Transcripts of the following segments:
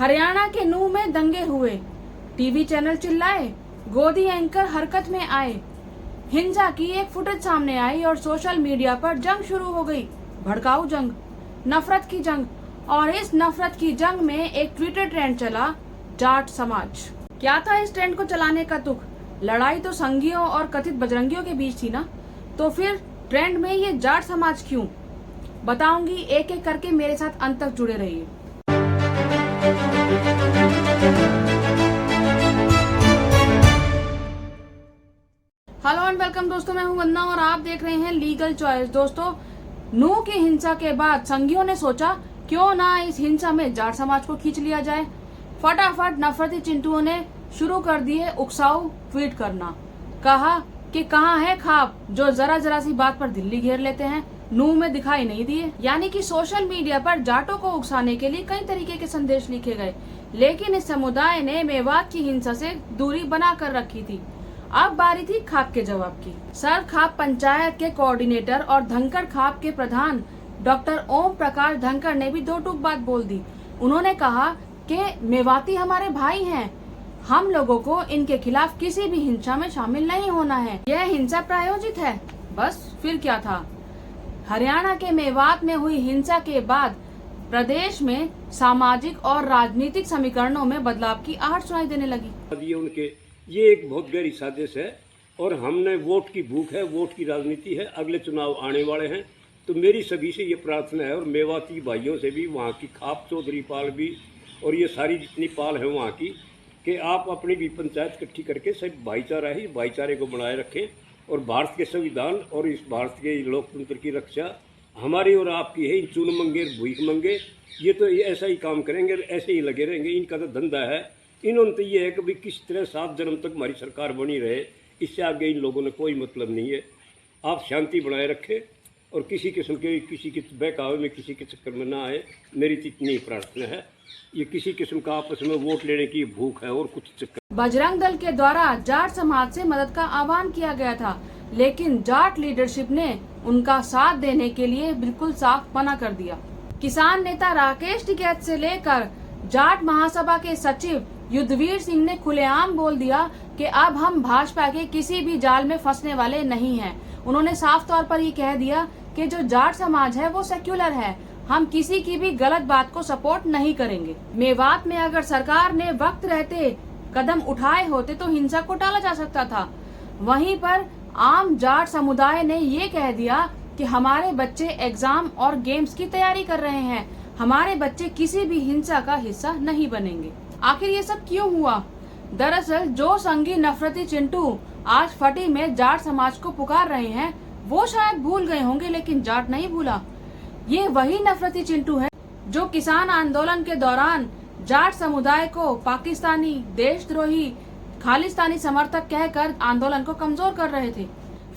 हरियाणा के नूह में दंगे हुए, टीवी चैनल चिल्लाए, गोदी एंकर हरकत में आए, हिंसा की एक फुटेज सामने आई और सोशल मीडिया पर जंग शुरू हो गई। भड़काऊ जंग, नफरत की जंग। और इस नफरत की जंग में एक ट्विटर ट्रेंड चला, जाट समाज। क्या था इस ट्रेंड को चलाने का तुक? लड़ाई तो संघियों और कथित बजरंगियों के बीच थी ना, तो फिर ट्रेंड में ये जाट समाज क्यों? बताऊंगी, एक एक करके मेरे साथ अंत तक जुड़े रहिए। हेलो एंड वेलकम दोस्तों, मैं हूं वंदना और आप देख रहे हैं लीगल चॉइस। दोस्तों, नूह की हिंसा के बाद संघियों ने सोचा क्यों ना इस हिंसा में जाट समाज को खींच लिया जाए। फटाफट नफरती चिंटुओं ने शुरू कर दिए उकसाऊ ट्वीट करना। कहा कि कहाँ है खाप जो जरा जरा सी बात पर दिल्ली घेर लेते हैं, नूह में दिखाई नहीं दिए। यानी कि सोशल मीडिया पर जाटों को उकसाने के लिए कई तरीके के संदेश लिखे गए, लेकिन इस समुदाय ने मेवात की हिंसा से दूरी बना कर रखी थी। अब बारी थी खाप के जवाब की। सर खाप पंचायत के कोऑर्डिनेटर और धनकर खाप के प्रधान डॉक्टर ओम प्रकाश धनकर ने भी दो टूक बात बोल दी। उन्होंने कहा कि मेवाती हमारे भाई हैं, हम लोगों को इनके खिलाफ किसी भी हिंसा में शामिल नहीं होना है। यह हिंसा प्रायोजित है, बस। फिर क्या था? हरियाणा के मेवात में हुई हिंसा के बाद प्रदेश में सामाजिक और राजनीतिक समीकरणों में बदलाव की आहट सुनाई देने लगी। ये एक बहुत गहरी साजिश है और हमने वोट की भूख है, वोट की राजनीति है, अगले चुनाव आने वाले हैं। तो मेरी सभी से ये प्रार्थना है और मेवाती भाइयों से भी, वहाँ की खाप चौधरी पाल भी और ये सारी जितनी पाल है वहाँ की, कि आप अपनी भी पंचायत इकट्ठी करके सब भाईचारा ही भाईचारे को बनाए रखें और भारत के संविधान और इस भारत के लोकतंत्र की रक्षा हमारी और आपकी है। इन चून मंगे भूख मंगे ये तो ऐसा ही काम करेंगे, ऐसे ही लगे रहेंगे, इनका तो धंधा है। इन्होंने तो ये है कि भाई किस तरह 7 जन्म तक हमारी सरकार बनी रहे, इससे आगे इन लोगों ने कोई मतलब नहीं है। आप शांति बनाए रखें और किसी किस्म के बहकावे में किसी के चक्कर में ना आए, मेरी तो इतनी प्रार्थना है। ये किसी किस्म का आपस में वोट लेने की भूख है और कुछ चक्कर। बजरंग दल के द्वारा जाट समाज से मदद का आह्वान किया गया था, लेकिन जाट लीडरशिप ने उनका साथ देने के लिए बिल्कुल साफ मना कर दिया। किसान नेता राकेश टिकैत से लेकर जाट महासभा के सचिव युद्धवीर सिंह ने खुलेआम बोल दिया कि अब हम भाजपा के किसी भी जाल में फंसने वाले नहीं हैं। उन्होंने साफ तौर पर ये कह दिया कि जो जाट समाज है वो सेक्युलर है, हम किसी की भी गलत बात को सपोर्ट नहीं करेंगे। मेवात में अगर सरकार ने वक्त रहते कदम उठाए होते तो हिंसा को टाला जा सकता था। वहीं पर आम जाट समुदाय ने ये कह दिया कि हमारे बच्चे एग्जाम और गेम्स की तैयारी कर रहे हैं, हमारे बच्चे किसी भी हिंसा का हिस्सा नहीं बनेंगे। आखिर ये सब क्यों हुआ? दरअसल जो संघी नफरती चिंटू आज फटी में जाट समाज को पुकार रहे हैं, वो शायद भूल गए होंगे, लेकिन जाट नहीं भूला। ये वही नफरती चिंटू है जो किसान आंदोलन के दौरान जाट समुदाय को पाकिस्तानी, देशद्रोही, खालिस्तानी समर्थक कहकर आंदोलन को कमजोर कर रहे थे।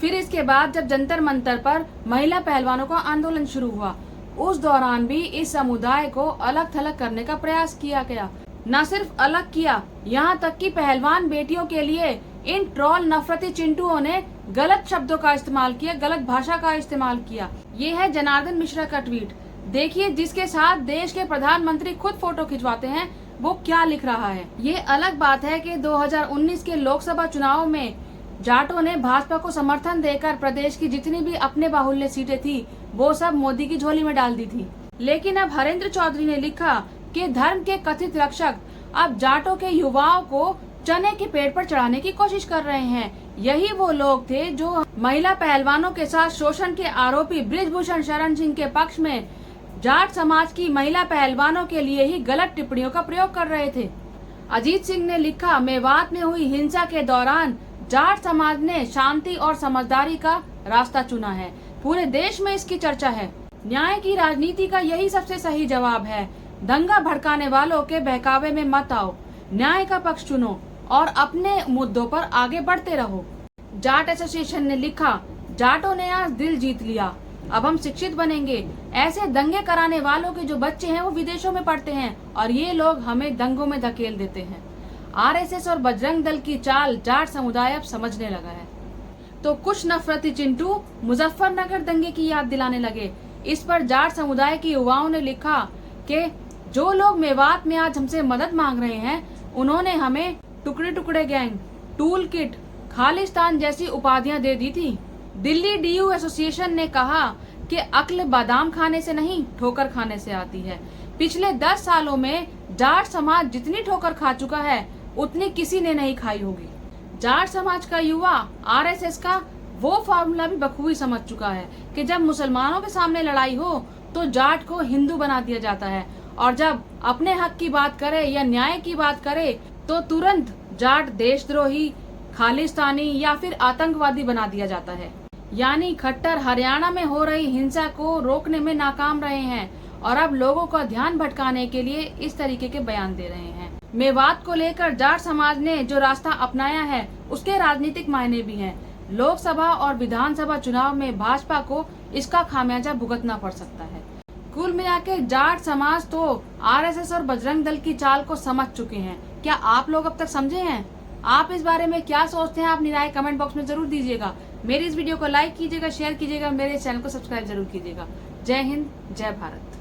फिर इसके बाद जब जंतर मंतर पर महिला पहलवानों का आंदोलन शुरू हुआ, उस दौरान भी इस समुदाय को अलग थलग करने का प्रयास किया गया। न सिर्फ अलग किया, यहाँ तक कि पहलवान बेटियों के लिए इन ट्रोल नफरती चिंटुओं ने गलत शब्दों का इस्तेमाल किया, गलत भाषा का इस्तेमाल किया। ये है जनार्दन मिश्रा का ट्वीट। देखिए, जिसके साथ देश के प्रधानमंत्री खुद फोटो खिंचवाते हैं, वो क्या लिख रहा है। ये अलग बात है कि 2019 के लोकसभा चुनाव में जाटों ने भाजपा को समर्थन देकर प्रदेश की जितनी भी अपने बाहुल्य सीटें थी, वो सब मोदी की झोली में डाल दी थी। लेकिन अब हरेंद्र चौधरी ने लिखा कि धर्म के कथित रक्षक अब जाटों के युवाओं को चने के पेड़ पर चढ़ाने की कोशिश कर रहे हैं। यही वो लोग थे जो महिला पहलवानों के साथ शोषण के आरोपी बृजभूषण शरण सिंह के पक्ष में जाट समाज की महिला पहलवानों के लिए ही गलत टिप्पणियों का प्रयोग कर रहे थे। अजीत सिंह ने लिखा, मेवात में हुई हिंसा के दौरान जाट समाज ने शांति और समझदारी का रास्ता चुना है। पूरे देश में इसकी चर्चा है। न्याय की राजनीति का यही सबसे सही जवाब है। दंगा भड़काने वालों के बहकावे में मत आओ, न्याय का पक्ष चुनो और अपने मुद्दों पर आगे बढ़ते रहो। जाट एसोसिएशन ने लिखा, जाटों ने आज दिल जीत लिया, अब हम शिक्षित बनेंगे। ऐसे दंगे कराने वालों के जो बच्चे हैं वो विदेशों में पढ़ते हैं और ये लोग हमें दंगों में धकेल देते हैं। आरएसएस और बजरंग दल की चाल जाट समुदाय अब समझने लगा है। तो कुछ नफरती चिंटू मुजफ्फरनगर दंगे की याद दिलाने लगे। इस पर जाट समुदाय के युवाओं ने लिखा कि जो लोग मेवात में आज हमसे मदद मांग रहे हैं, उन्होंने हमें टुकड़े टुकड़े गैंग, टूल किट, खालिस्तान जैसी उपाधियां दे दी थी। दिल्ली डीयू एसोसिएशन ने कहा कि अक्ल बादाम खाने से नहीं, ठोकर खाने से आती है। पिछले 10 सालों में जाट समाज जितनी ठोकर खा चुका है, उतनी किसी ने नहीं खाई होगी। जाट समाज का युवा आरएसएस का वो फार्मूला भी बखूबी समझ चुका है कि जब मुसलमानों के सामने लड़ाई हो तो जाट को हिंदू बना दिया जाता है, और जब अपने हक की बात करे या न्याय की बात करे तो तुरंत जाट देशद्रोही, खालिस्तानी या फिर आतंकवादी बना दिया जाता है। यानी खट्टर हरियाणा में हो रही हिंसा को रोकने में नाकाम रहे हैं और अब लोगों का ध्यान भटकाने के लिए इस तरीके के बयान दे रहे हैं। मेवात को लेकर जाट समाज ने जो रास्ता अपनाया है, उसके राजनीतिक मायने भी हैं। लोकसभा और विधानसभा चुनाव में भाजपा को इसका खामियाजा भुगतना पड़ सकता है। कुल मिला के जाट समाज तो आरएसएस और बजरंग दल की चाल को समझ चुके हैं। क्या आप लोग अब तक समझे हैं? आप इस बारे में क्या सोचते हैं? अपनी राय कमेंट बॉक्स में जरूर दीजिएगा। मेरी इस वीडियो को लाइक कीजिएगा, शेयर कीजिएगा, मेरे चैनल को सब्सक्राइब जरूर कीजिएगा। जय हिंद, जय भारत।